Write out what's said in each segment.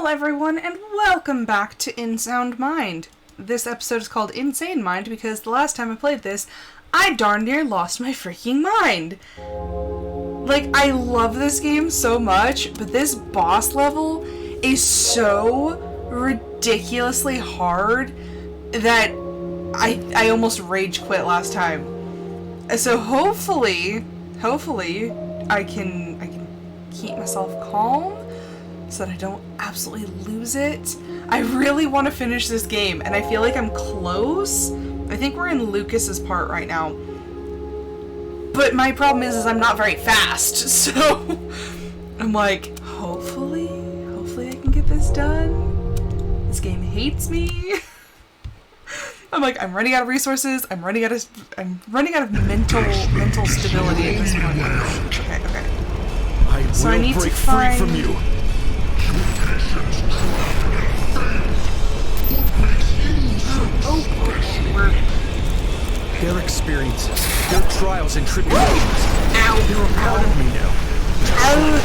Hello everyone, and welcome back to In Sound Mind. This episode is called Insane Mind because the last time I played this, I darn near lost my freaking mind. Like, I love this game so much, but this boss level is so ridiculously hard that I almost rage quit last time. So hopefully I can keep myself calm so that I don't absolutely lose it. I really want to finish this game, and I feel like I'm close. I think we're in Lucas's part right now. But my problem is I'm not very fast, so I'm like, hopefully I can get this done. This game hates me. I'm like, I'm running out of resources. I'm running out of mental stability at this point. Okay. So I need to find. Free from you. Their experiences, their trials and tribulations. Ow! They're a part of me now. Ow!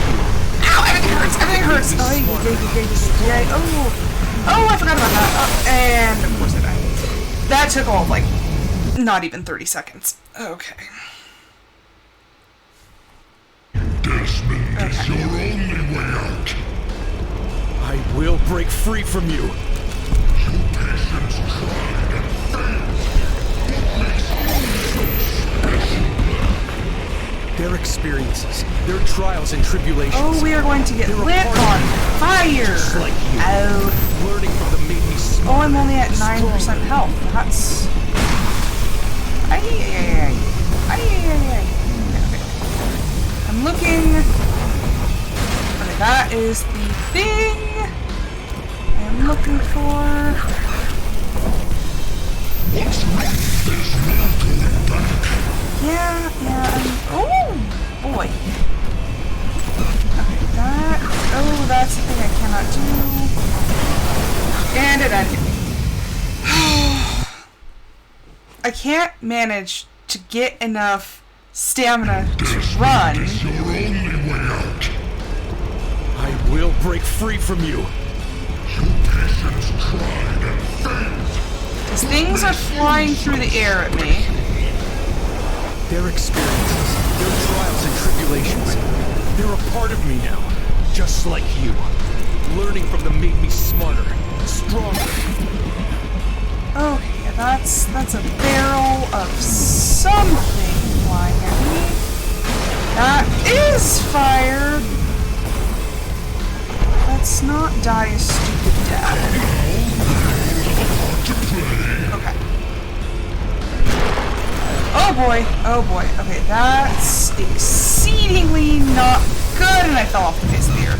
Everything hurts! Oh, I forgot about that. And of course I died. That took all like not even 30 seconds. Okay. Desmond is your only way out. I will break free from you. Your patience tried and failed. What makes you so special? Their experiences, their trials and tribulations. Oh, we are going to get lit on fire! Just like you. Oh. Learning from them made me smart. Oh, I'm only at 9% health. That's... Okay. I'm looking. Okay, that is the thing I am looking for. What's right? There's no going back. Yeah, oh, boy. Okay, that's the thing I cannot do. And it ended. I can't manage to get enough stamina to run. Is your only way out. I will break free from you. Your patience tried and failed. Because things are flying through the air at me. Their experiences, their trials and tribulations. They're a part of me now. Just like you. Learning from them made me smarter, stronger. Okay, that's a barrel of something flying at me. That is fire. Let's not die a stupid death. Okay. Oh boy. Okay, that's exceedingly not good, and I fell off the face of the earth.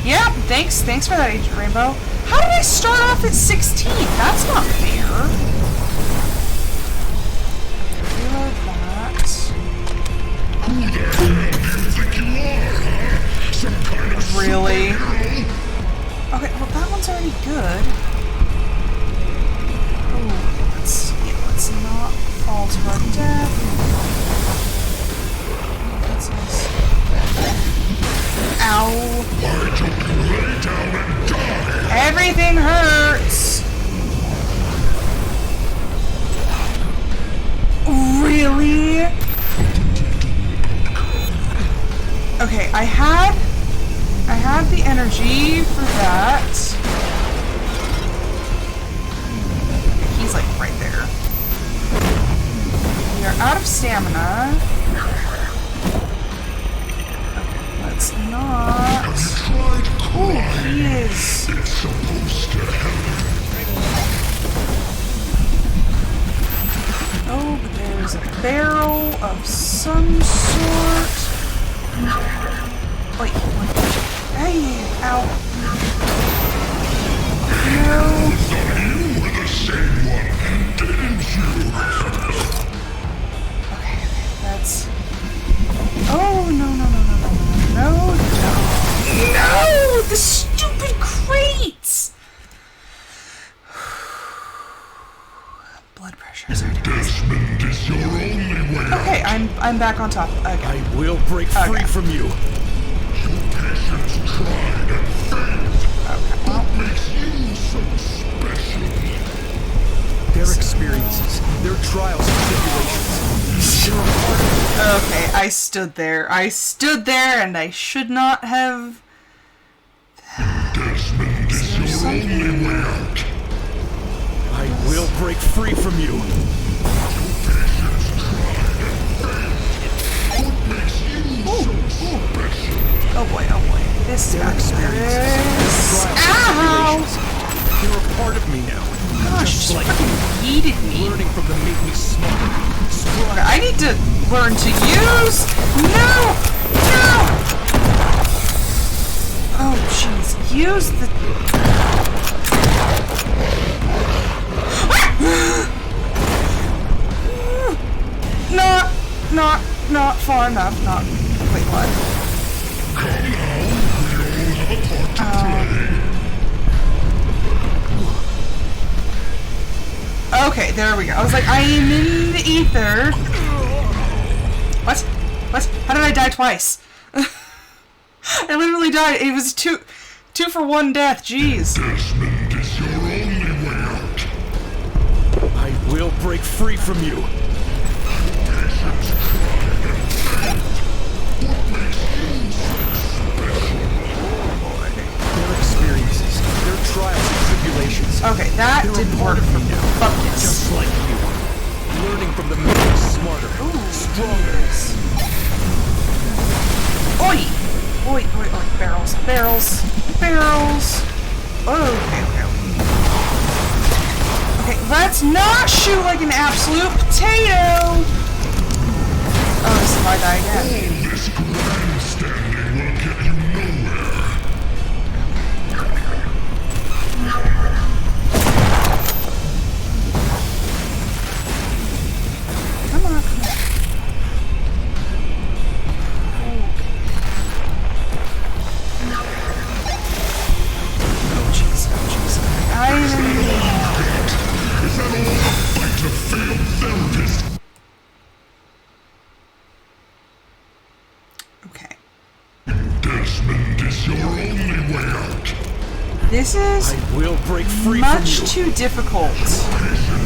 Yeah, thanks for that, Agent Rainbow. How did I start off at 16? That's not fair. Reload that. Who the hell do you think you are, huh? Some kind of Really? superhero? Okay, well that one's already good. Oh, let's not fall to our death. What's this? Ow. Why don't you lay down and die? Everything hurts. Really? Okay, I had the energy for that. He's like right there. We are out of stamina. Okay, let's not. Have you tried crying? He is. It's supposed to help. Oh, but there's a barrel of some sort. Wait. Hey, ow. No. Thought you were the same one, didn't you? Okay, that's... Oh, no. No! The stupid crates! Blood pressures are down. Desmond is your only way out. Okay, I'm back on top again. I will break free from you. Your patience tried and failed. There are trials and tribulations. There are part of me. Okay, I stood there. I stood there, and I should not have. Desmond is your only way out. I will break free from you. Oh boy, oh boy. This Their experiences, is. their trials and Ow! tribulations. They're a part of me now. Gosh, Just just like fucking you. yeeted me. Learning from them made me smarter. Stronger. I need to learn to use. No! No! Oh, jeez. Use the. Not far enough. Not. Wait, what? Okay, there we go. I was like, I am in the ether. What? What? How did I die twice? I literally died. It was two for one death. Jeez. Desmond is your only way out. I will break free from you. Their experiences, their trials and tribulations. Okay, that They're a didn't part work of for me me. now. Fuck this. Just like you. Learning from them made me smarter. Stronger. Oi! Oi, oi, oi. Barrels. Barrels. Barrels. Okay, okay. Okay, let's not shoot like an absolute potato! Oh, this is why I die again. All this grandstanding will get you nowhere. Come on, come on. Oh, jeez, oh, jeez. I'm Is that all a fight of failed therapists? okay. Desmond is your only way out. This is I will break free much from you. too difficult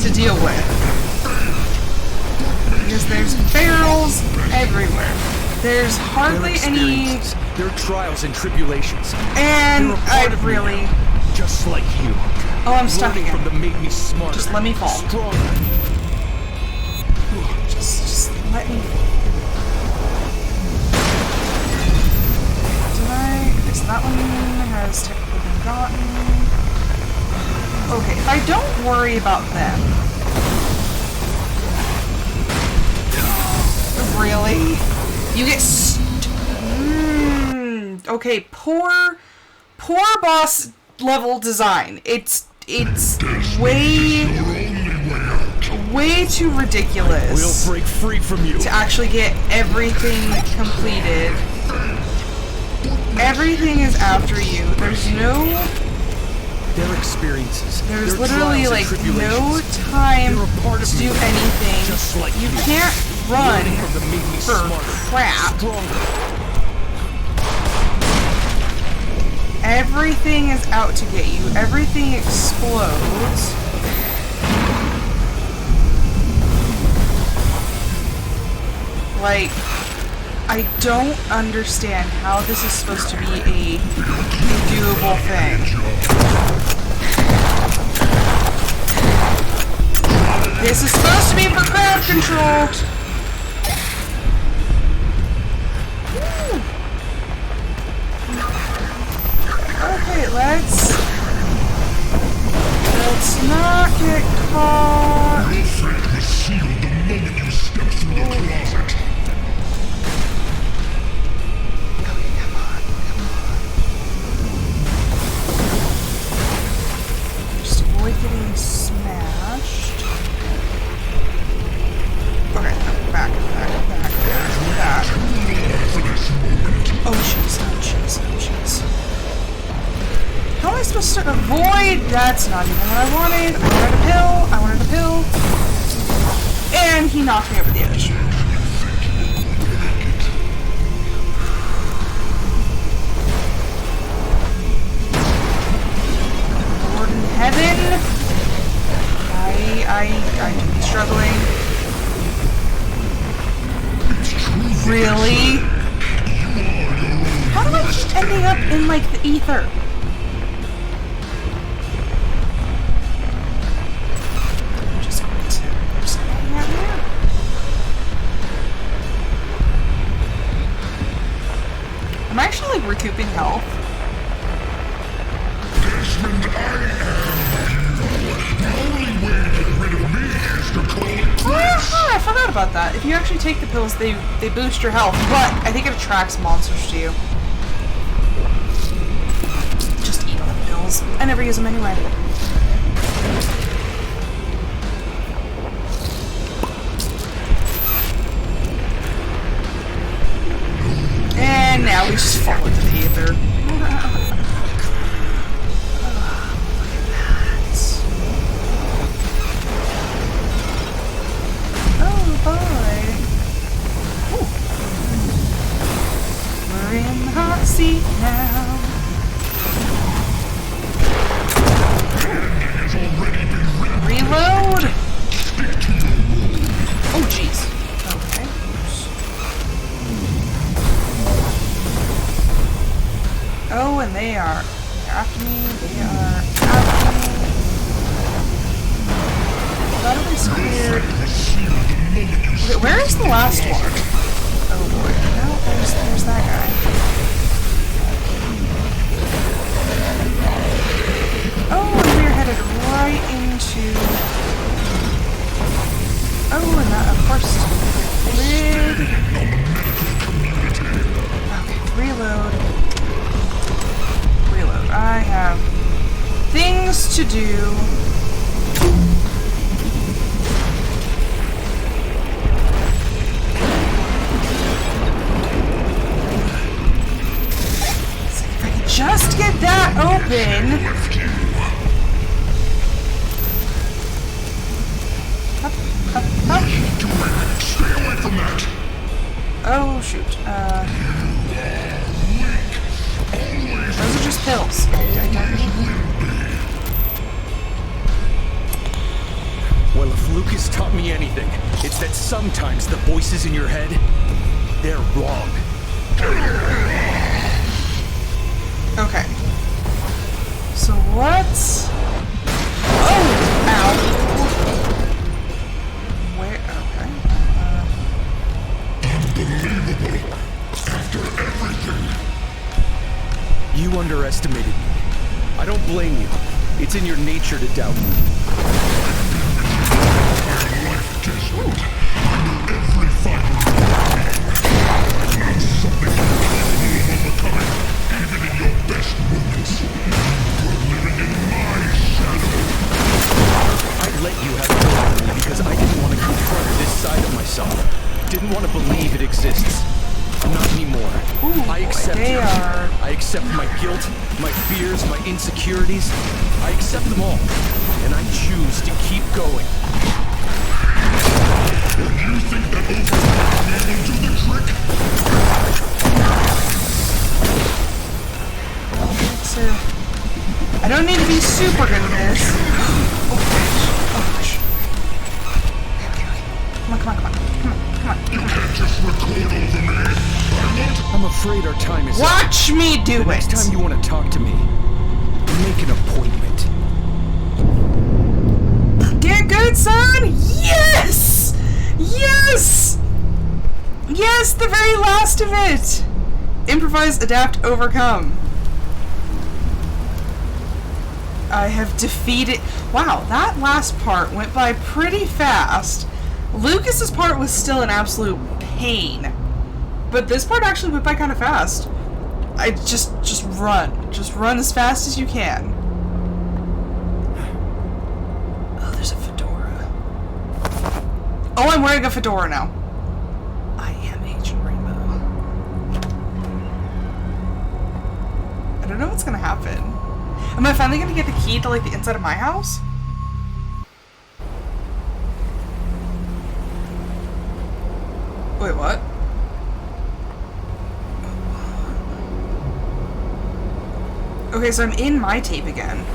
to deal with. Because there's barrels everywhere. There's Their hardly any. experiences, their trials and tribulations. And They're a I part of me really. now, just like you. Oh, I'm stuck Learning again. from them made me smarter. Just let me fall. Stronger. Just let me. Did I? Okay, so that one has technically been gotten. Okay, if I don't worry about them. Really? You get okay, poor boss level design. It's way too ridiculous. We'll break free from you. To actually get everything completed. Everything is after you. There's no. Their experiences. There's their literally trials and like no tribulations. time They're a part of to me do now, anything. just like You you. can't run Learning from them made me for smarter. crap. Stronger. Everything is out to get you. Everything explodes. Like, I don't understand how this is supposed to be a doable thing. This is supposed to be for crowd control. Woo. Okay, let's not get caught. Your fate was sealed the moment you stepped through the closet. Just avoid getting smashed. Okay, back. Oh jeez, oh jeez, oh jeez. How am I supposed to avoid? That's not even what I wanted. I wanted a pill. And he knocked me over the edge. Lord in heaven. I'm struggling. Really? How do I keep ending up in, like, the ether? I'm just going to hang out here. I'm actually, like, recouping health. Desmond, I am the only way to get rid of me is to call it quits. Oh, I forgot about that. If you actually take the pills, they boost your health, but I think it attracts monsters to you. Just eat all the pills. I never use them anyway. And now we just fall into the ether. Oh boy. Ooh. We're in the hot seat now. Reload! Oh jeez. Okay. Oh, and they're after me. They are after me. That is weird. Okay, where is the last one? Oh boy. No, there's that guy. Oh, and we're headed right into... Oh, and that, of course, lid. Okay, reload. Reload. I have things to do. So if I could just get that open. Up. Stay away from that. Oh shoot. Those are just pills. Well, if Lucas taught me anything, it's that sometimes the voices in your head, they're wrong. Okay. So what's... Oh! Ow. Where... Okay. Unbelievable. After everything. You underestimated me. I don't blame you. It's in your nature to doubt me. Life, Desmond. Every fiber of your not something you overcome, even in your best moments. You were living in my shadow. I let you have it over me because I didn't want to confront this side of myself. Didn't want to believe it exists. Not anymore. Ooh, I accept they it. are... I accept my guilt, my fears, my insecurities. I accept them all. And I choose to keep going. And you think that overcoming me will do the trick? So, I don't need to be super good at this. Oh gosh. Come on. You can't just record over me. I'm afraid our time is up. Watch me do The next time you want to talk to me, make an appointment. Get good, son! Yes! Yes! Yes, the very last of it! Improvise, adapt, overcome. I have defeated... Wow, that last part went by pretty fast. Lucas's part was still an absolute pain. But this part actually went by kind of fast. I just run. Just run as fast as you can. Oh, there's a fedora. Oh, I'm wearing a fedora now. I am Agent Rainbow. I don't know what's gonna happen. Am I finally gonna get the key to, like, the inside of my house? Wait, what? Okay, so I'm in my tape again.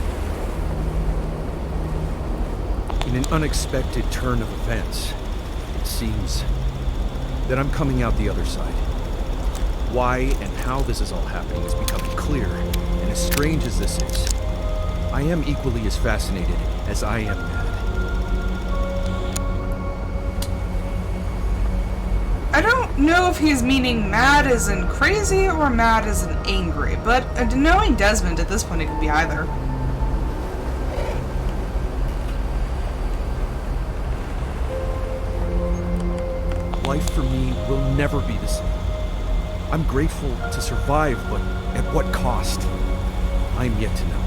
In an unexpected turn of events, it seems Then I'm coming out the other side. Why and how this is all happening is becoming clear, and as strange as this is, I am equally as fascinated as I am mad. I don't know if he's meaning mad as in crazy or mad as in angry, but knowing Desmond at this point, it could be either. Life for me will never be the same. I'm grateful to survive, but at what cost? I'm yet to know.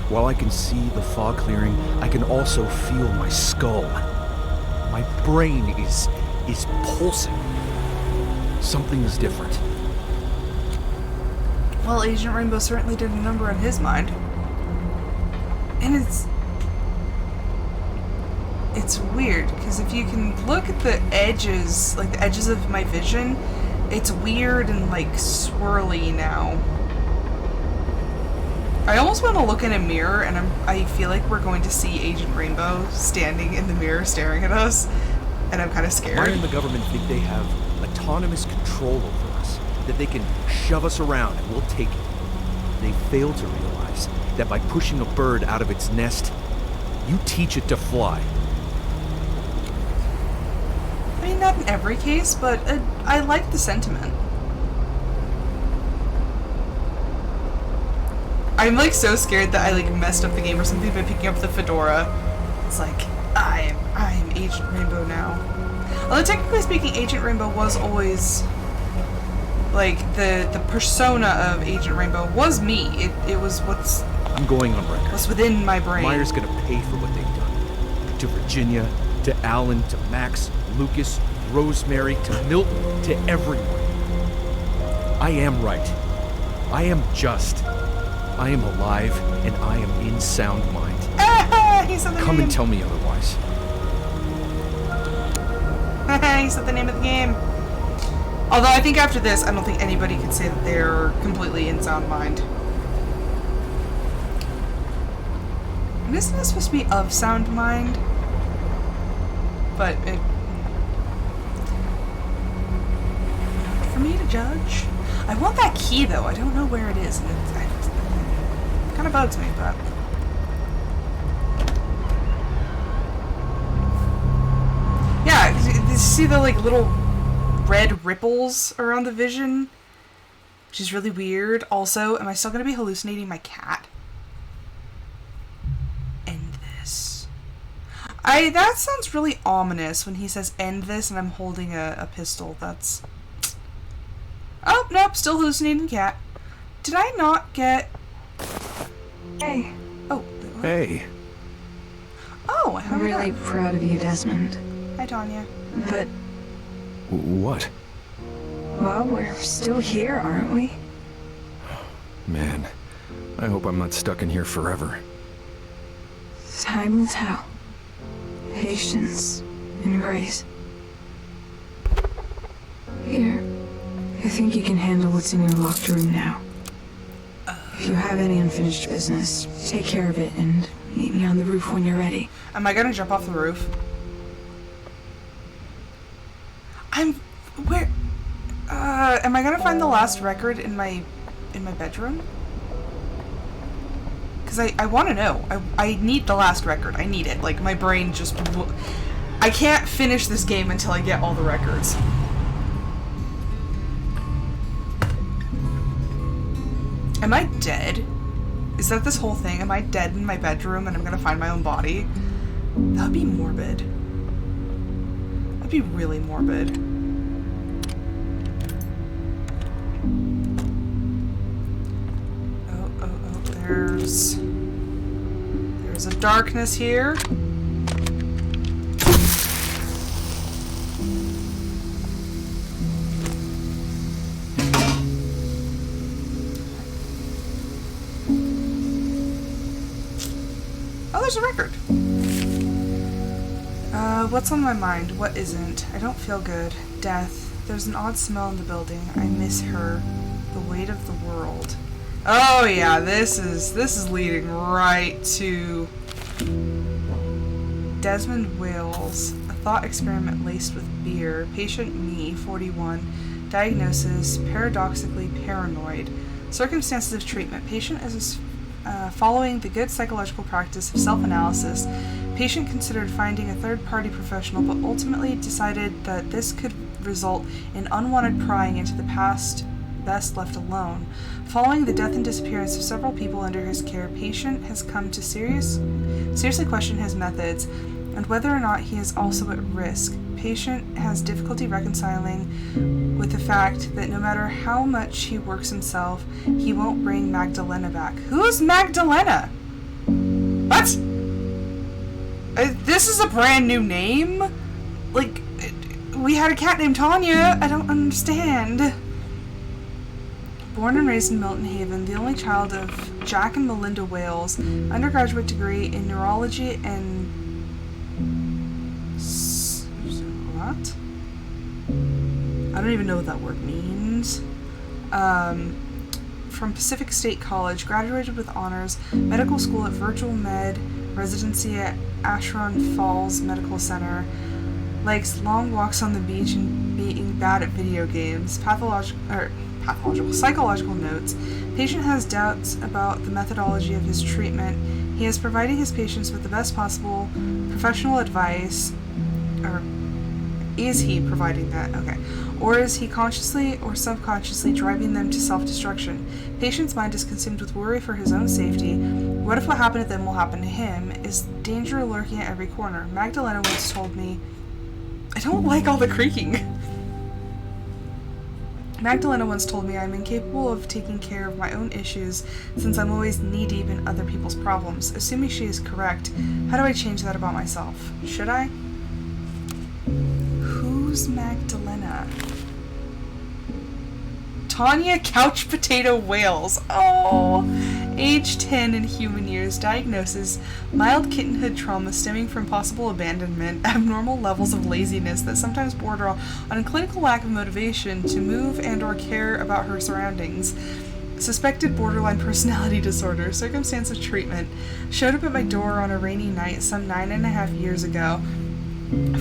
While I can see the fog clearing, I can also feel my skull. My brain is pulsing. Something is different. Well, Agent Rainbow certainly did a number on his mind. And it's weird, because if you can look at the edges, like the edges of my vision, it's weird and like swirly now. I almost want to look in a mirror, and I feel like we're going to see Agent Rainbow standing in the mirror staring at us, and I'm kind of scared. Why and the government think they have autonomous control over us, that they can shove us around and we'll take it. They fail to realize that by pushing a bird out of its nest, you teach it to fly. I mean, not in every case, but I like the sentiment. I'm like so scared that I like messed up the game or something by picking up the fedora. It's like, I'm Agent Rainbow now. Although technically speaking, Agent Rainbow was always, like, the persona of Agent Rainbow was me. It was I'm going on record. what's within my brain. Myers gonna pay for what they've done. To Virginia, to Alan, to Max, Lucas, Rosemary, to Milton, to everyone. I am right. I am just. I am alive, and I am in sound mind. He said the Come name. and tell me otherwise. He said the name of the game. Although I think after this, I don't think anybody could say that they're completely in sound mind. And isn't this supposed to be of sound mind? But it... for me to judge? I want that key, though. I don't know where it is. And it kind of bugs me, but... yeah, 'cause you see the, like, little red ripples around the vision? Which is really weird. Also, am I still going to be hallucinating my cat? End this. That sounds really ominous when he says end this and I'm holding a pistol. That's... oh, nope, still hallucinating the cat. Did I not get... Hey. oh. What? Hey. Oh, I I'm really proud of you, Desmond. Hi, Tanya. But, What? well, we're still here, aren't we? Man, I hope I'm not stuck in here forever. Time will tell. Patience and grace. Here. I think you can handle what's in your locked room now. If you have any unfinished business, take care of it and meet me on the roof when you're ready. Am I gonna jump off the roof? Where... am I gonna find the last record in my bedroom? Because I want to know. I need the last record. I need it. Like, my brain just... I can't finish this game until I get all the records. Am I dead? Is that this whole thing? Am I dead in my bedroom and I'm gonna find my own body? That would be morbid. That'd be really morbid. Oh, there's a darkness here. Oh, there's a record. What's on my mind? What isn't? I don't feel good. Death. There's an odd smell in the building. I miss her. The weight of the world. Oh yeah, this is leading right to Desmond Wales. A thought experiment laced with beer. Patient me, 41. Diagnosis, paradoxically paranoid. Circumstances of treatment. Patient is following the good psychological practice of self-analysis. Patient considered finding a third-party professional, but ultimately decided that this could result in unwanted prying into the past best left alone. Following the death and disappearance of several people under his care, Patient has come to seriously question his methods and whether or not he is also at risk. Patient has difficulty reconciling with the fact that no matter how much he works himself, he won't bring Magdalena back. Who's Magdalena? What? This is a brand new name? Like, we had a cat named Tanya. I don't understand. Born and raised in Milton Haven, the only child of Jack and Melinda Wales, undergraduate degree in neurology and what? I don't even know what that word means. From Pacific State College, graduated with honors, medical school at Virtual Med, residency at Ashron Falls Medical Center, likes long walks on the beach and being bad at video games, psychological notes. Patient has doubts about the methodology of his treatment. He is providing his patients with the best possible professional advice, or is he providing that? Okay. Or is he consciously or subconsciously driving them to self-destruction? Patient's mind is consumed with worry for his own safety. What if what happened to them will happen to him? Is danger lurking at every corner? Magdalena once told me... I don't like all the creaking. Magdalena once told me I'm incapable of taking care of my own issues since I'm always knee-deep in other people's problems. Assuming she is correct, how do I change that about myself? Should I? Who's Magdalena? Tanya Couch Potato Wales. Oh! Age 10 in human years. Diagnosis: mild kittenhood trauma stemming from possible abandonment, abnormal levels of laziness that sometimes border on a clinical lack of motivation to move and or care about her surroundings. Suspected borderline personality disorder. Circumstance of treatment: showed up at my door on a rainy night some 9.5 years ago.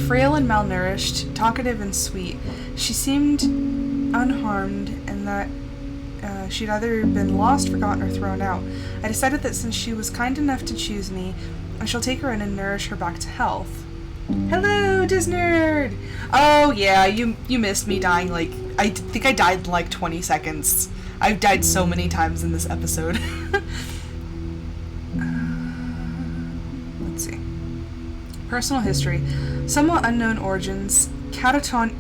Frail and malnourished, talkative and sweet. She seemed unharmed and that she'd either been lost, forgotten, or thrown out. I decided that since she was kind enough to choose me, I shall take her in and nourish her back to health. Hello, Disnerd! Oh yeah, you missed me dying I think I died in like 20 seconds. I've died so many times in this episode. Let's see. Personal history. Somewhat unknown origins. Catatonia.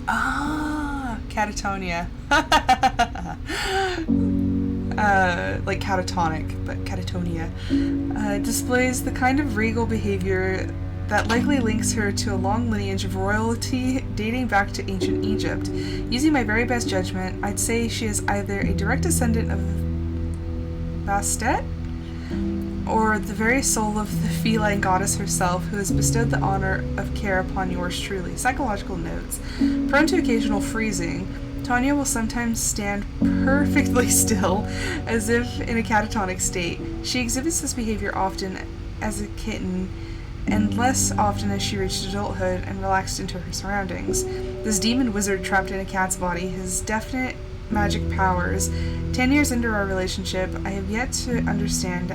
Like catatonic, but catatonia. Displays the kind of regal behavior that likely links her to a long lineage of royalty dating back to ancient Egypt. Using my very best judgment, I'd say she is either a direct descendant of Bastet, or the very soul of the feline goddess herself, who has bestowed the honor of care upon yours truly. Psychological notes. Prone to occasional freezing, Tanya will sometimes stand perfectly still, as if in a catatonic state. She exhibits this behavior often as a kitten, and less often as she reached adulthood and relaxed into her surroundings. This demon wizard trapped in a cat's body has definite magic powers. 10 years into our relationship, I have yet to understand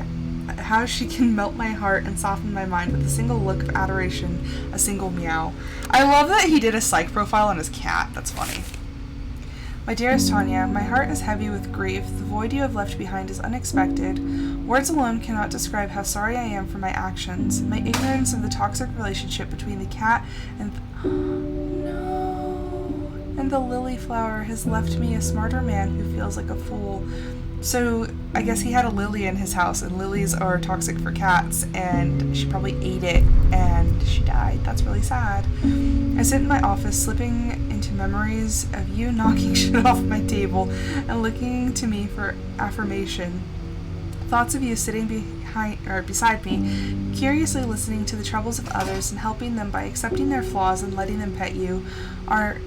how she can melt my heart and soften my mind with a single look of adoration, a single meow. I love that he did a psych profile on his cat. That's funny. My dearest Tanya, my heart is heavy with grief. The void you have left behind is unexpected. Words alone cannot describe how sorry I am for my actions. My ignorance of the toxic relationship between the cat and the lily flower has left me a smarter man who feels like a fool. So I guess he had a lily in his house, and lilies are toxic for cats, and she probably ate it and she died. That's really sad. I sit in my office slipping into memories of you knocking shit off my table and looking to me for affirmation. Thoughts of you sitting beside me, curiously listening to the troubles of others and helping them by accepting their flaws and letting them pet you, are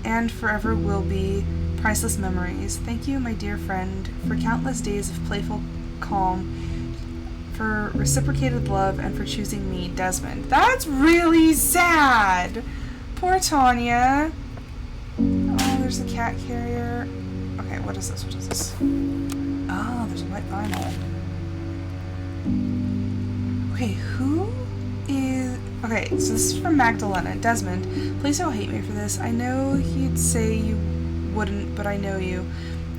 and forever will be priceless memories. Thank you, my dear friend, for countless days of playful calm, for reciprocated love, and for choosing me, Desmond. That's really sad! Poor Tanya. Oh, there's the cat carrier. Okay, what is this? What is this? Oh, there's a white vinyl. Okay, who is... Okay, so this is from Magdalena. Desmond, please don't hate me for this. I know you'd say you wouldn't, but I know you.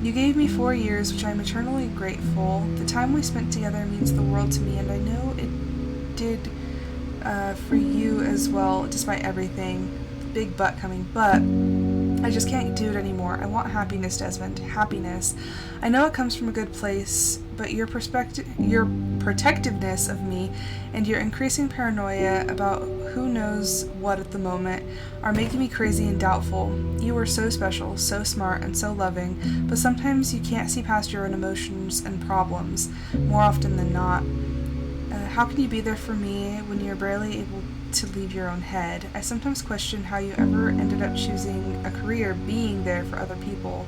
You gave me 4 years, which I'm eternally grateful. The time we spent together means the world to me, and I know it did for you as well, despite everything. Big but coming, but I just can't do it anymore. I want happiness, Desmond. Happiness. I know it comes from a good place, but your protectiveness of me and your increasing paranoia about who knows what at the moment are making me crazy and doubtful. You were so special, so smart, and so loving, but sometimes you can't see past your own emotions and problems, more often than not. How can you be there for me when you're barely able to leave your own head? I sometimes question how you ever ended up choosing a career being there for other people.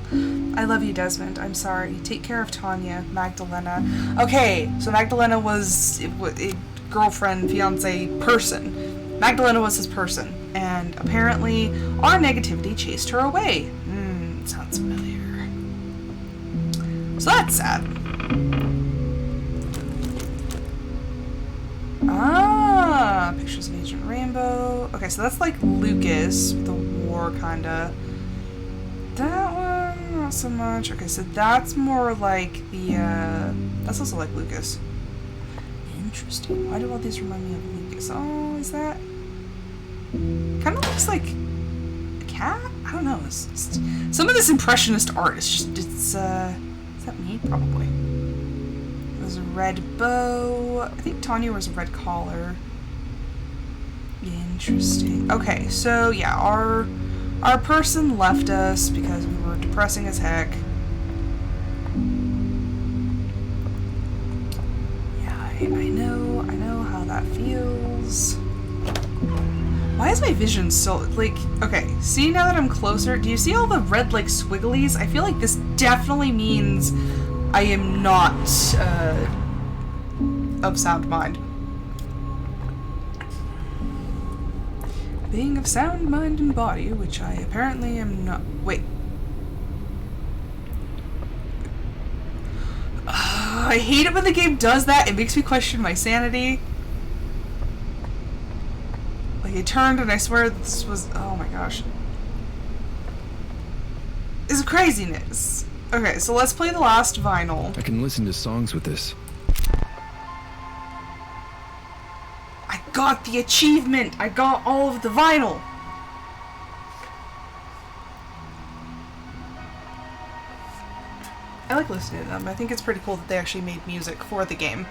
I love you, Desmond. I'm sorry. Take care of Tanya, Magdalena. Okay, so Magdalena was a girlfriend, fiance, person. Magdalena was his person, and apparently our negativity chased her away. Sounds familiar. So that's sad. Ah, pictures of Agent Rainbow. Okay, so that's like Lucas, the war kinda. That one, not so much. Okay, so that's more like the, that's also like Lucas. Interesting. Why do all these remind me of Lucas? Oh, is that? Kinda looks like a cat? I don't know. It's just, some of this impressionist art is just, is that me? Probably. There's a red bow. I think Tanya wears a red collar. Interesting. Okay, so yeah, our person left us because we were depressing as heck. Yeah, I know how that feels. Why is my vision so, like, okay, see now that I'm closer, do you see all the red, like, swigglies? I feel like this definitely means I am not, of sound mind. Being of sound mind and body, which I apparently am not. Wait. I hate it when the game does that. It makes me question my sanity. Like, it turned and I swear this was. Oh my gosh. It's craziness. Okay, so let's play the last vinyl. I can listen to songs with this. I got the achievement! I got all of the vinyl! I like listening to them. I think it's pretty cool that they actually made music for the game.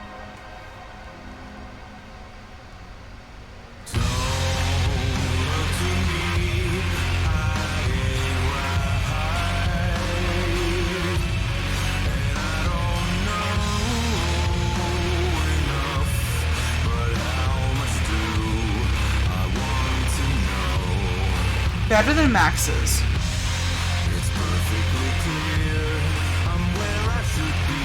Better than Max's. It's perfectly clear I'm where I should be.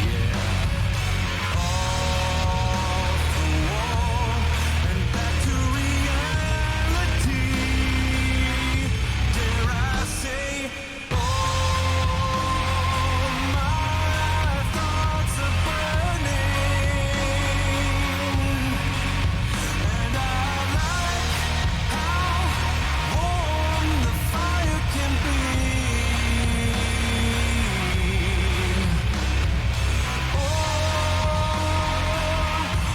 Yeah. Off the wall and back to reality. Dare I say, my thoughts are burning. And I like how warm the fire can be.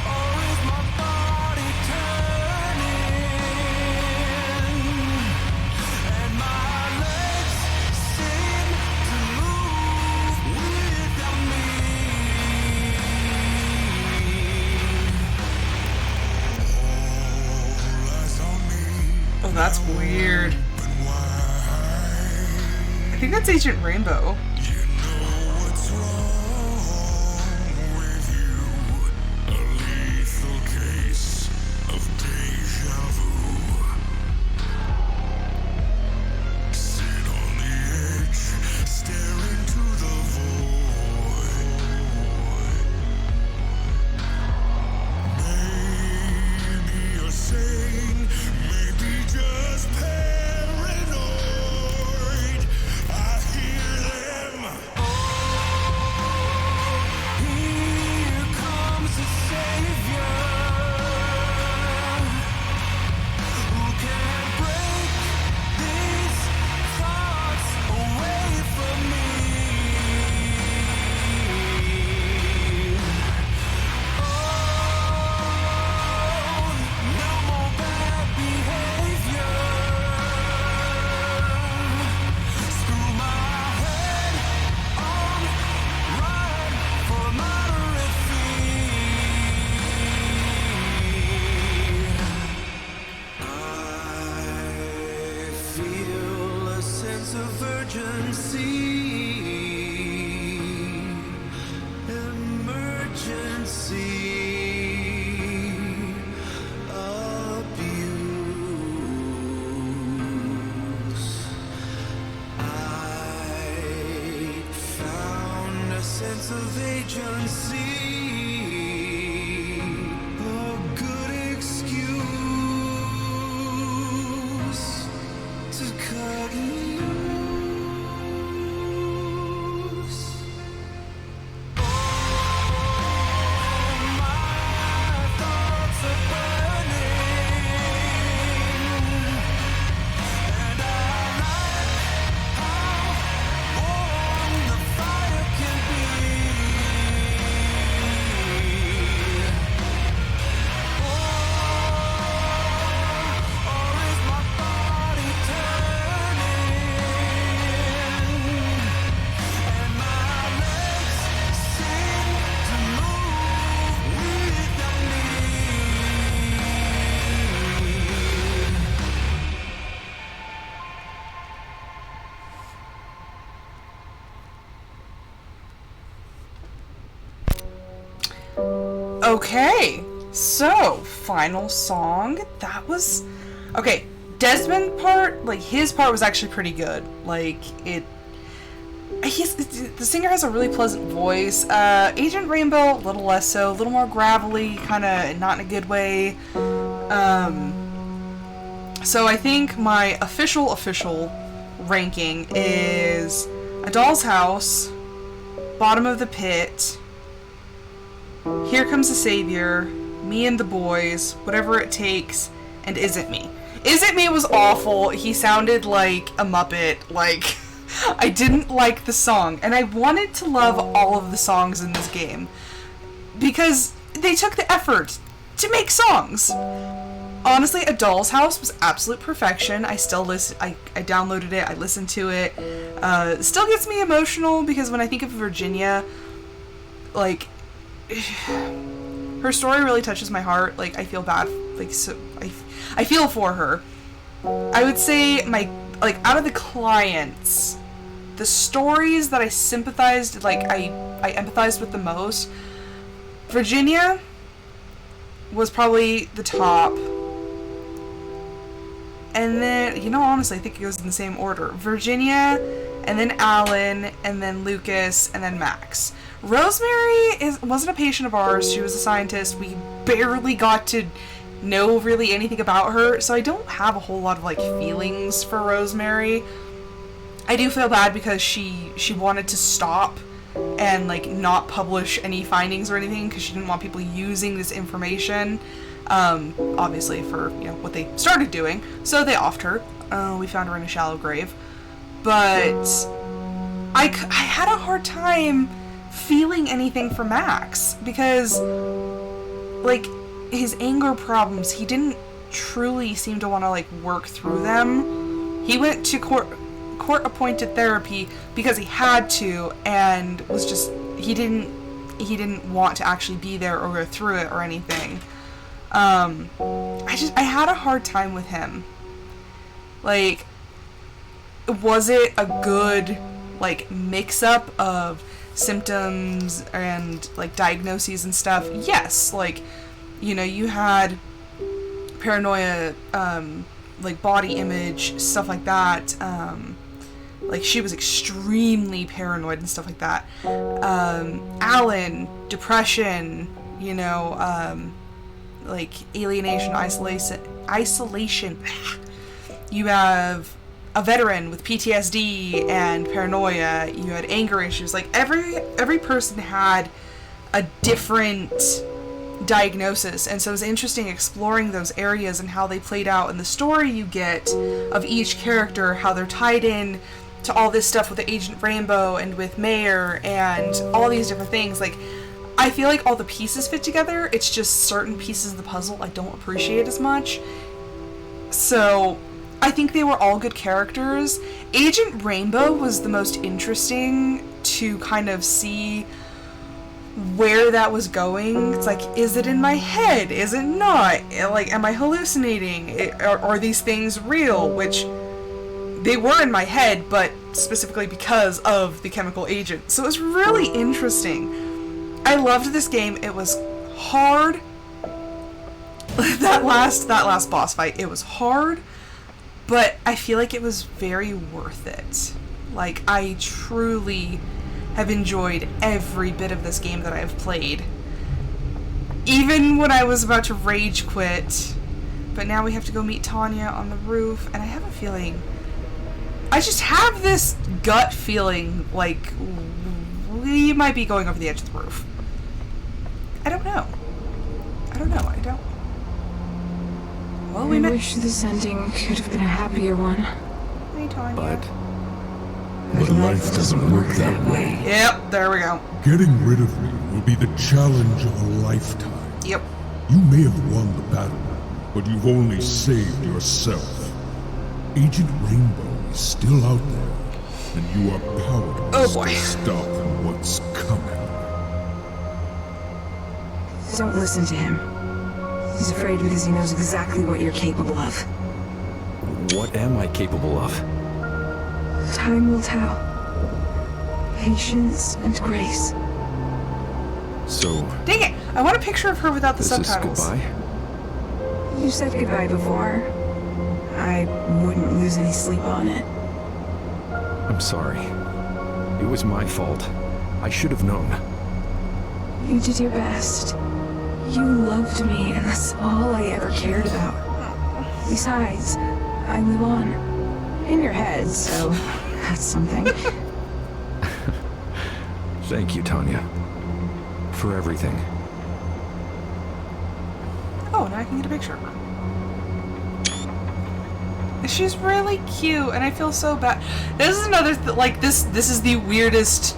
Or is my body turning? And my legs seem to move without me. All eyes on me. Oh, that's weird. I think that's Agent Rainbow. You know what's wrong with you? A lethal case of deja vu. Sit on the edge, stare into the void. Maybe sense of agency, a good excuse to cut loose. Oh, my thoughts are burning, and I like how warm the fire can be. Or is my body turning, and my legs seem to move without me? Okay, so final song. That was okay. Desmond part, like his part was actually pretty good. Like the singer has a really pleasant voice. Agent Rainbow, a little less so, a little more gravelly, kind of not in a good way. So I think my official ranking is A Doll's House, Bottom of the Pit, Here Comes the Savior, Me and the Boys, Whatever It Takes, and Isn't Me. Isn't Me was awful. He sounded like a Muppet. Like, I didn't like the song. And I wanted to love all of the songs in this game, because they took the effort to make songs. Honestly, A Doll's House was absolute perfection. I still listen. I downloaded it. I listened to it. Still gets me emotional, because when I think of Virginia, like, her story really touches my heart. Like, I feel bad. Like, so I feel for her. I would say out of the clients, the stories that I sympathized, like I empathized with the most, Virginia was probably the top. And then, honestly, I think it goes in the same order. Virginia, and then Alan, and then Lucas, and then Max. Rosemary wasn't a patient of ours. She was a scientist. We barely got to know really anything about her, so I don't have a whole lot of, feelings for Rosemary. I do feel bad because she wanted to stop and, not publish any findings or anything, because she didn't want people using this information. Obviously for, what they started doing. So they offed her. We found her in a shallow grave. But I had a hard time feeling anything for Max, because, his anger problems, he didn't truly seem to want to, work through them. He went to court-appointed therapy because he had to, and was just, he didn't want to actually be there or go through it or anything. I had a hard time with him. Was it a good, mix-up of symptoms and, diagnoses and stuff? Yes, you had paranoia, body image, stuff like that. She was extremely paranoid and stuff like that. Alan, depression, alienation, isolation. You have a veteran with PTSD and paranoia. You had anger issues. Every person had a different diagnosis, and so it was interesting exploring those areas and how they played out in the story you get of each character, how they're tied in to all this stuff with the Agent Rainbow and with Mayor and all these different things. I feel like all the pieces fit together. It's just certain pieces of the puzzle I don't appreciate as much. So I think they were all good characters. Agent Rainbow was the most interesting to kind of see where that was going. It's is it in my head? Is it not? Am I hallucinating? Are these things real? Which they were in my head, but specifically because of the chemical agent. So it was really interesting. I loved this game. It was hard. that last boss fight, it was hard, but I feel like it was very worth it. I truly have enjoyed every bit of this game that I have played. Even when I was about to rage quit. But now we have to go meet Tanya on the roof, and I have a feeling... I just have this gut feeling like we might be going over the edge of the roof. I don't know. Well, I wish this ending could have been a happier one. Hey, Tanya. But life doesn't work that way. Yep, there we go. Getting rid of me will be the challenge of a lifetime. Yep. You may have won the battle, but you've only saved yourself. Agent Rainbow is still out there, and you are powerless Oh boy. to stop what's coming. Don't listen to him. He's afraid because he knows exactly what you're capable of. What am I capable of? Time will tell. Patience and grace. So, Dang it! I want a picture of her without the this is subtitles. goodbye? You said goodbye before. I wouldn't lose any sleep on it. I'm sorry. It was my fault. I should have known. You did your best. You loved me, and that's all I ever cared about. Besides, I live on. In your head, so that's something. Thank you, Tanya. For everything. Oh, now I can get a picture of her. She's really cute, and I feel so bad. This is another this is the weirdest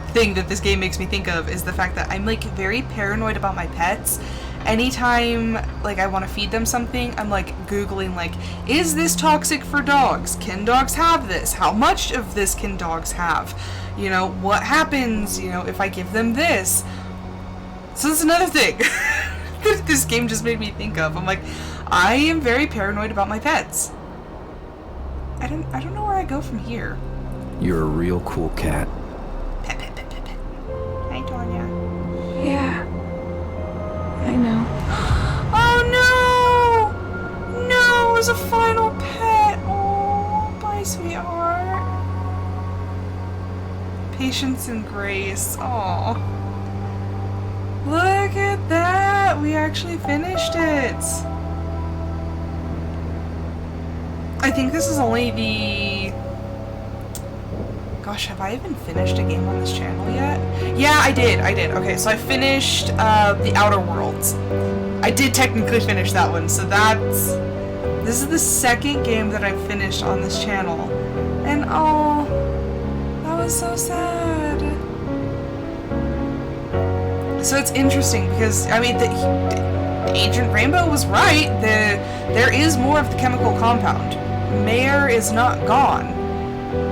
thing that this game makes me think of, is the fact that I'm like very paranoid about my pets. Anytime like I want to feed them something, I'm like Googling like, is this toxic for dogs? Can dogs have this? How much of this can dogs have? You know, what happens, you know, if I give them this? So that's another thing that this game just made me think of. I'm like, I am very paranoid about my pets. I don't know where I go from here. You're a real cool cat. Pet. Hi, Tonya. Yeah. I know. Oh no! No, it was a final pet. Oh, bye, sweetheart. Patience and grace. Oh. Look at that! We actually finished it. I think this is only the... Gosh, have I even finished a game on this channel yet? Yeah, I did. Okay, so I finished The Outer Worlds. I did technically finish that one, so that's... This is the second game that I've finished on this channel. And oh, that was so sad. So it's interesting because, I mean, Agent Rainbow was right. There is more of the chemical compound. Mayor is not gone.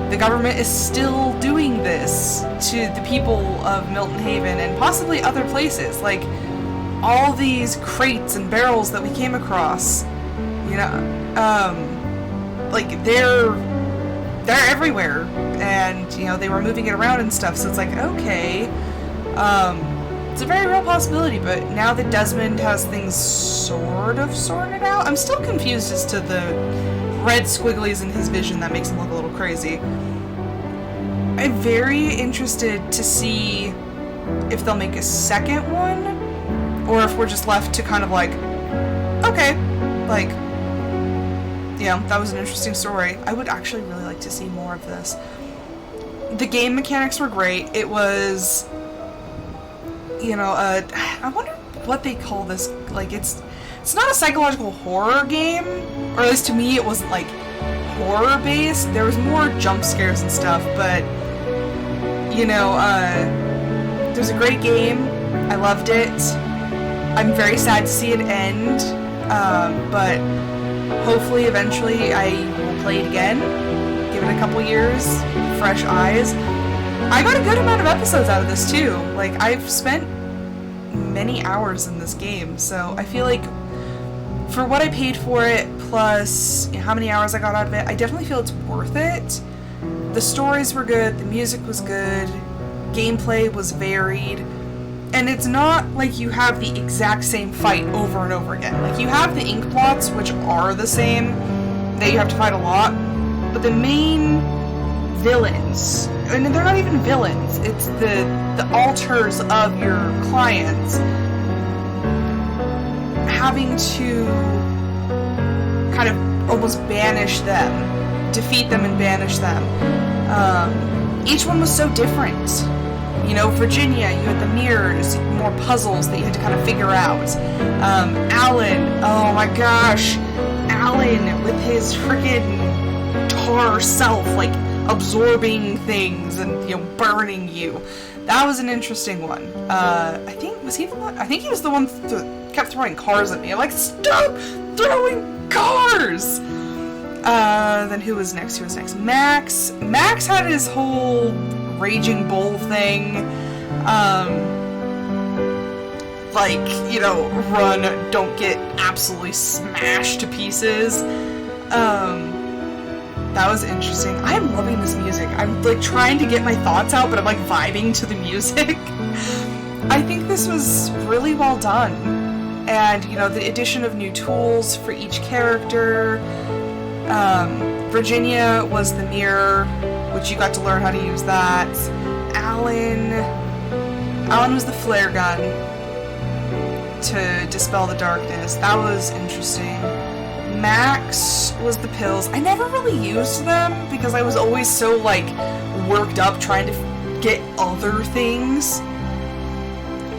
The government is still doing this to the people of Milton Haven and possibly other places. Like, all these crates and barrels that we came across, you know, like, they're everywhere. And, you know, they were moving it around and stuff, so it's like, okay, it's a very real possibility, but now that Desmond has things sort of sorted out, I'm still confused as to the red squigglies in his vision that makes him look a little crazy. I'm very interested to see if they'll make a second one, or if we're just left to kind of like, okay, like, yeah, that was an interesting story. I would actually really like to see more of this. The game mechanics were great. It was, you know, I wonder what they call this. Like, it's not a psychological horror game, or at least to me it wasn't like horror based. There was more jump scares and stuff, but you know, it was a great game. I loved it. I'm very sad to see it end, but hopefully eventually I will play it again, give it a couple years, fresh eyes. I got a good amount of episodes out of this too. Like, I've spent many hours in this game, so I feel like for what I paid for it, plus, you know, how many hours I got out of it, I definitely feel it's worth it. The stories were good, the music was good, gameplay was varied, and it's not like you have the exact same fight over and over again. Like, you have the ink blots, which are the same, that you have to fight a lot, but the main villains, and they're not even villains, it's the alters of your clients having to kind of almost banish them, defeat them and banish them. Each one was so different. You know, Virginia, you had the mirrors, more puzzles that you had to kind of figure out. Alan, oh my gosh, Alan with his freaking tar self, like absorbing things and, you know, burning you. That was an interesting one. I think he was the one that kept throwing cars at me. I'm like, stop throwing cars! Then who was next? Max. Max had his whole raging bull thing. Like, you know, run, don't get absolutely smashed to pieces. That was interesting. I'm loving this music. I'm like trying to get my thoughts out, but I'm like vibing to the music. I think this was really well done. And, you know, the addition of new tools for each character. Virginia was the mirror, which you got to learn how to use that. Alan was the flare gun to dispel the darkness. That was interesting. Max was the pills. I never really used them because I was always so, like, worked up trying to get other things.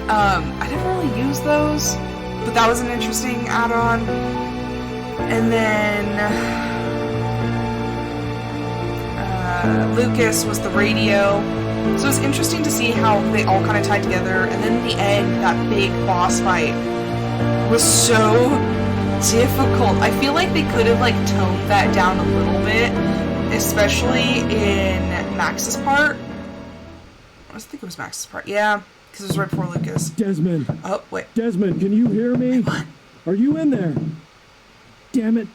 I didn't really use those, but that was an interesting add-on. And then Lucas was the radio. So it's interesting to see how they all kind of tied together. And then in the end, that big boss fight was so difficult. I feel like they could have like toned that down a little bit, especially in Max's part. I think it was Max's part. Yeah, because it was right before Lucas. Desmond. Oh, wait. Desmond, can you hear me? What? Are you in there? Damn it.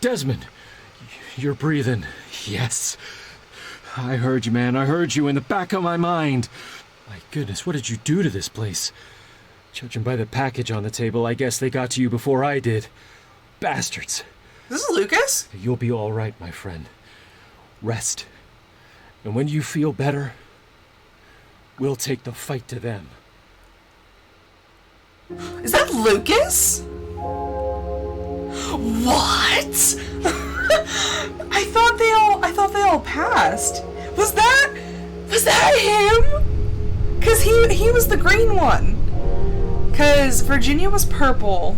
Desmond, you're breathing. Yes. I heard you, man. I heard you in the back of my mind. My goodness, what did you do to this place? Judging by the package on the table, I guess they got to you before I did. Bastards. This is Lucas? You'll be all right, my friend. Rest. And when you feel better, we'll take the fight to them. Is that Lucas? What? I thought they all passed. Was that him? Cause he was the green one. Cause Virginia was purple.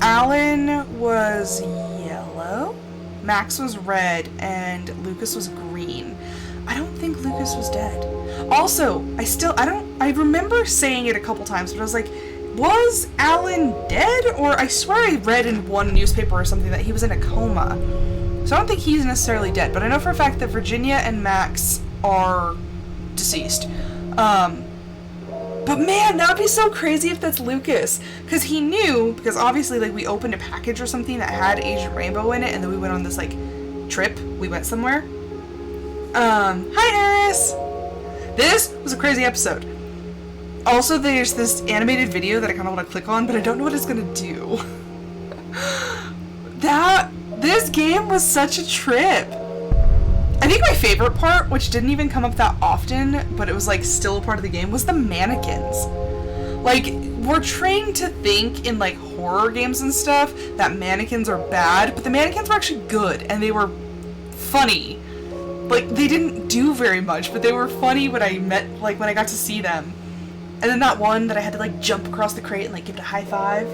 Alan was yellow. Max was red, and Lucas was green. I don't think Lucas was dead. Also, I remember saying it a couple times, but I was like, was Alan dead? Or I swear I read in one newspaper or something that he was in a coma. So I don't think he's necessarily dead, but I know for a fact that Virginia and Max are deceased. But man, that'd be so crazy if that's Lucas. Because he knew, because obviously like we opened a package or something that had Agent Rainbow in it, and then we went on this like trip. We went somewhere. Hi Eris! This was a crazy episode. Also, there's this animated video that I kind of want to click on, but I don't know what it's gonna do. This game was such a trip. I think my favorite part, which didn't even come up that often, but it was like still a part of the game, was the mannequins. Like, we're trained to think in like horror games and stuff that mannequins are bad, but the mannequins were actually good, and they were funny. Like, they didn't do very much, but they were funny when I got to see them. And then that one that I had to like jump across the crate and like give it a high five.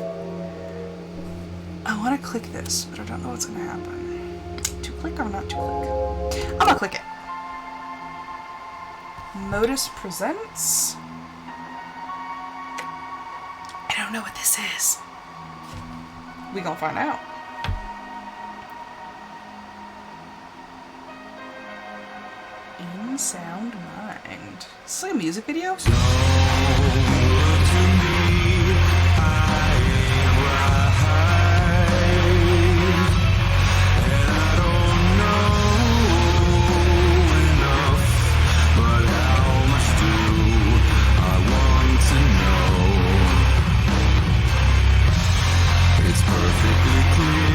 I want to click this, but I don't know what's going to happen. To click or not to click? I'm going to click it. Modus presents. I don't know what this is. We gonna find out. In Sound Mind. Is this like a music video? It's perfectly clear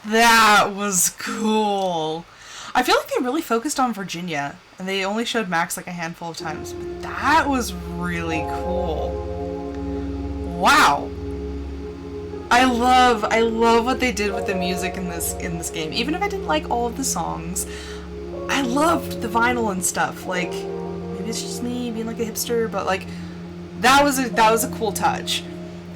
That was cool. I feel like they really focused on Virginia, and they only showed Max like a handful of times, but that was really cool. Wow. I love what they did with the music in this game. Even if I didn't like all of the songs, I loved the vinyl and stuff. Like, maybe it's just me being like a hipster, but like that was a cool touch.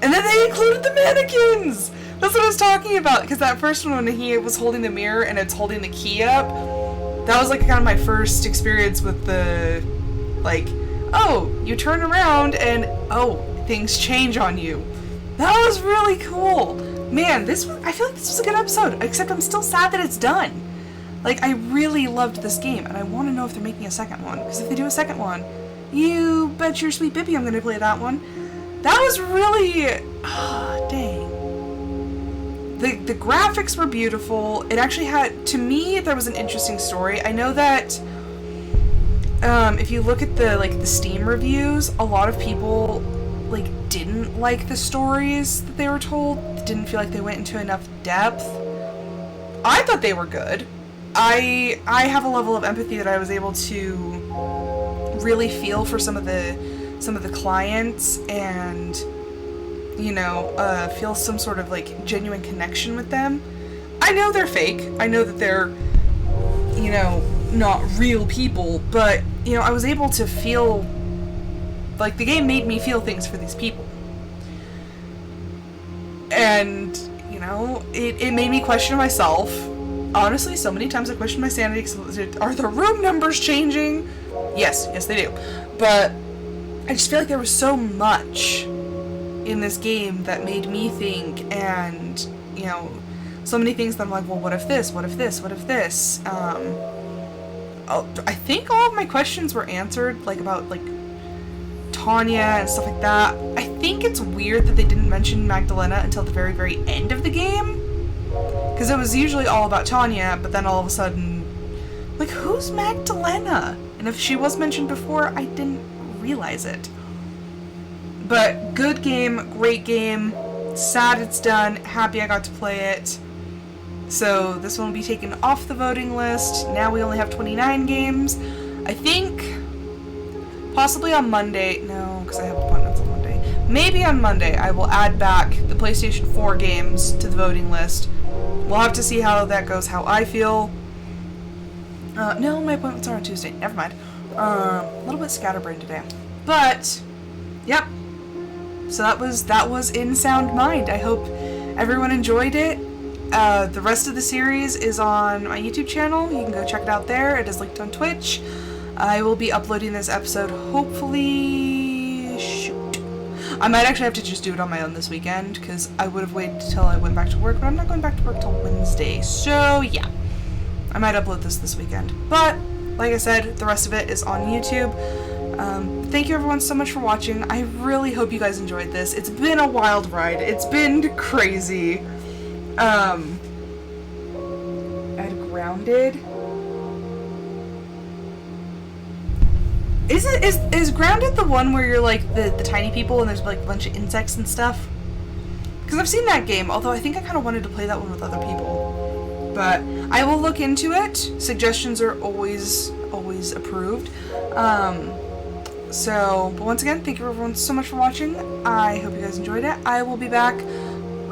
And then they included the mannequins. That's what I was talking about. Because that first one, when he was holding the mirror and it's holding the key up, that was like kind of my first experience with the, like, oh, you turn around and oh, things change on you. That was really cool. Man, I feel like this was a good episode, except I'm still sad that it's done. Like, I really loved this game, and I want to know if they're making a second one, because if they do a second one, you bet your sweet Bippy I'm going to play that one. That was really, dang. The graphics were beautiful. It actually had, to me, there was an interesting story. I know that, if you look at the Steam reviews, a lot of people didn't like the stories that they were told, didn't feel like they went into enough depth. I thought they were good. I have a level of empathy that I was able to really feel for some of the clients and, feel some sort of genuine connection with them. I know they're fake. I know that they're, not real people, but, I was able to feel the game made me feel things for these people. And, it made me question myself. Honestly, so many times I questioned my sanity. Are the room numbers changing? Yes, they do. But I just feel like there was so much in this game that made me think, and, so many things that I'm like, well, what if this? What if this? What if this? I think all of my questions were answered, about, Tanya and stuff like that. I think it's weird that they didn't mention Magdalena until the very, very end of the game. Because it was usually all about Tanya, but then all of a sudden, who's Magdalena? And if she was mentioned before, I didn't realize it. But good game, great game. Sad it's done. Happy I got to play it. So this one will be taken off the voting list. Now we only have 29 games. I think possibly on Monday. No, because I have appointments on Monday. Maybe on Monday I will add back the PlayStation 4 games to the voting list. We'll have to see how that goes, how I feel. No, my appointments are on Tuesday. Never mind. A little bit scatterbrained today. But, yep. So that was In Sound Mind. I hope everyone enjoyed it. The rest of the series is on my YouTube channel. You can go check it out there. It is linked on Twitch. I will be uploading this episode, hopefully... Shoot. I might actually have to just do it on my own this weekend, because I would have waited till I went back to work, but I'm not going back to work till Wednesday. So, yeah. I might upload this weekend. But, like I said, the rest of it is on YouTube. Thank you everyone so much for watching. I really hope you guys enjoyed this. It's been a wild ride. It's been crazy. I had Grounded. Is Grounded the one where you're the tiny people and there's a bunch of insects and stuff? Because I've seen that game, although I think I kind of wanted to play that one with other people. But I will look into it. Suggestions are always approved. But once again, thank you everyone so much for watching. I hope you guys enjoyed it. I will be back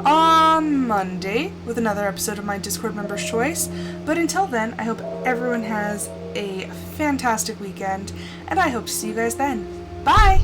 on Monday with another episode of my Discord Member's Choice. But until then, I hope everyone has a fantastic weekend, and I hope to see you guys then. Bye!